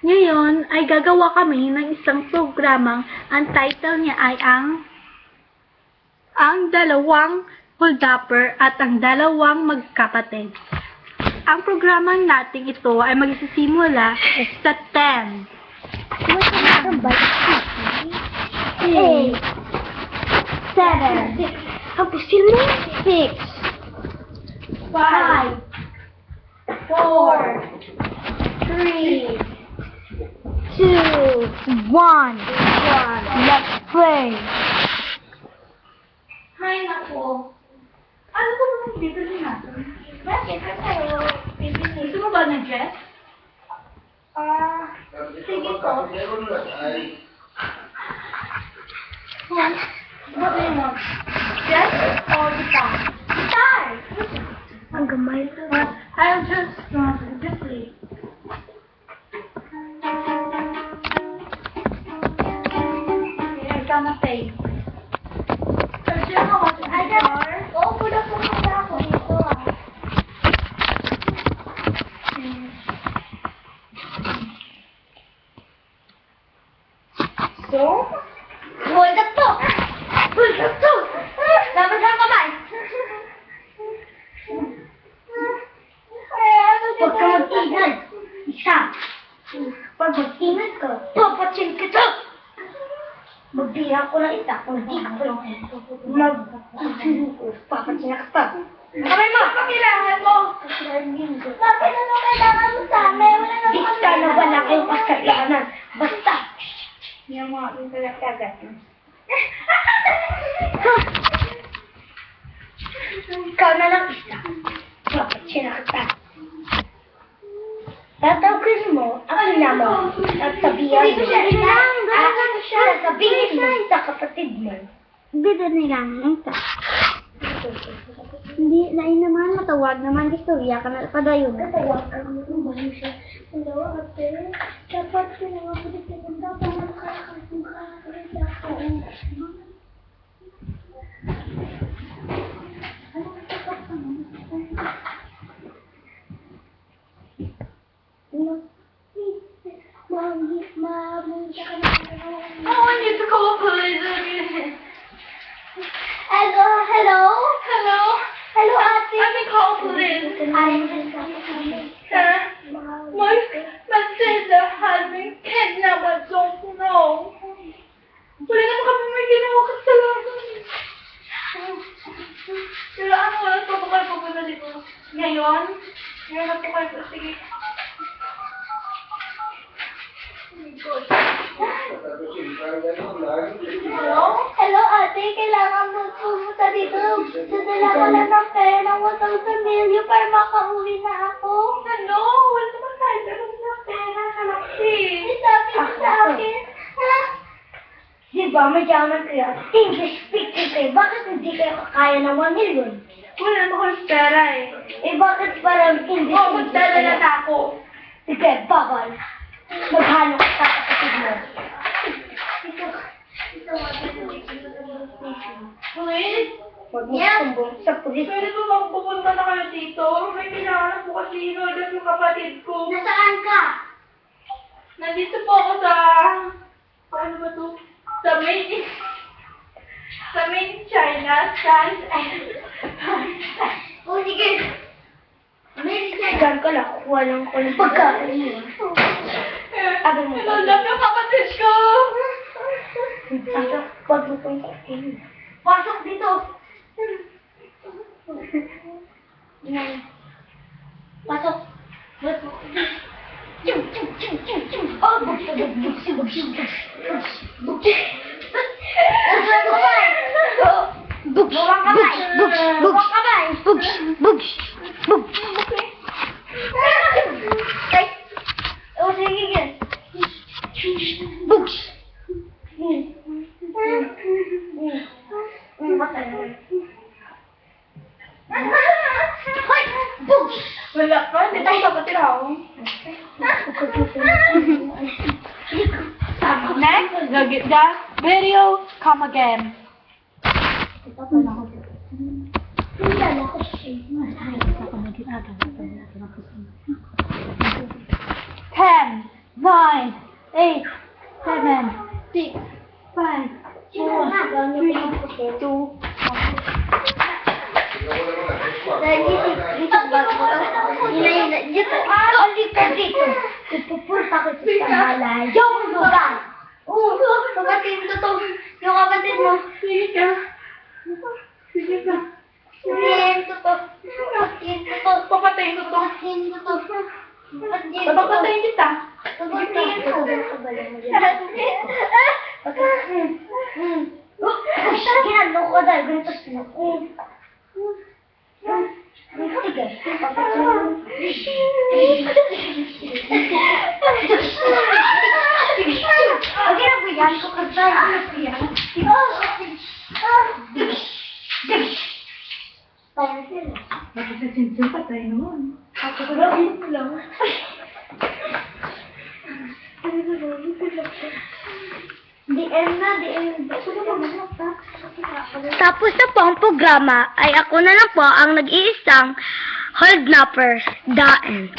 Ngayon ay gagawa kami ng isang programang ang title niya ay ang dalawang holdupper at ang dalawang magkapatid. Ang programang natin ito ay magsisimula sa 10. 8, 7, hapusin mo 6, 5, 4, 3, 2, 1. Let's play. Hay nako. Ano ba naman dito din natin? Bakit? Ano? Gusto mo ba ng dress? Sige po. What do you want? Dress or guitar? Guitar! Ang gamay. I'll just play. Okay, ikaw na play. Pula po muna ako dito So, hold up to! Hold up to! Dapat lang kamay! Huwag ka mag-ingat! Isa! Pag mag-ingat ka, papatsin kita! Magbira ko lang isa, kung di ka papatsin na ka. Kamay mo! Ano kailangan mo? Bakit ano kailangan mo sa amin? Wala na Di ka na wala kayong kasalanan. Basta! Yung mga pinagkagat. Ikaw na lang isa. Papatsin na kita. Tatawagin mo ang ina mo at sabihan mo sasabihin mo sa kapatid mo. Bida nilang ito. Hindi, nain naman, matawag naman, istorya ka na padayon. Katawag ka mo kung bahin siya. Hello, ate. Dapat kailangan ko dito kung dapat makakasong ka. Oh, I need to call a police again. Hello? Hello? Hello, ate. Let me call police. Sir, my sister has been kidnapped. I don't know. Wala naman kami may ginawa kasalanan. Pero ano, wala pa kayo pupunta dito? Ngayon? Ngayon na po kayo. Sige. Hello, ate. Kailangan mo pumunta dito. Dadala ko lang ng pera ng 1,000 million para makauwi na ako. Ano? Wala naman tayo. Ganun na pera. Kalaki. Sabi mo sa akin, ha? Diba, madyaman kayo. English speaking kayo. Bakit hindi kayo kakaya ng 1 million? Wala naman kami pera eh. Bakit parang English Oo, magdala na ako. Sige, bawal. Maghanap ka sa kapatid mo. Please? Huwag mo sumbong sa pulis. Pwede ba magpupunta na kayo dito? May kailangan po kasi in-order yung kapatid ko. Nasaan ka? Nandito po ako sa... Ano ba to? Sa main China stand. O, sige. Diyan ka lang. Kuha lang ko ng pagkain. Sabi mo. Nalap yung kapatid ko. Pasok. Huwag mo kong kain. Pasok dito. Yan. Pasok. Pasok. Chum, chum, chum, chum, chum. Oh, bugsi, bugsi, bugsi, bugsi, bugsi. Bawang kamay. Bawang kamay. Ay. Oh, sige, sige. Bugs. Hoy! Bugs! Wala ka? Hindi tayo kapatid ako. Next, the video come again. 10, 9, 9, 8, 7, 6, 5, 4, 3, 2, Pupunta ko sa malayong lugar. Oo, kapatid mo to. Yung kapatid mo. sige ka. Sige ka. Kapatid mo to. Kapatid mo to. Papatayin ko to. Kapatid mo to. Kapatid mo to. Papatayin kita. Kapatid mo to. Ginalo ko dahil ganito sila. Huwag na po yan. Kukagay. Ano po yan? Tayo sila. Bakit sa sinsin patay naman? Ako ko lang. DM na, DM. Tapos na po ang programa ay ako na lang po ang nag-iisang holdnapper, Daen.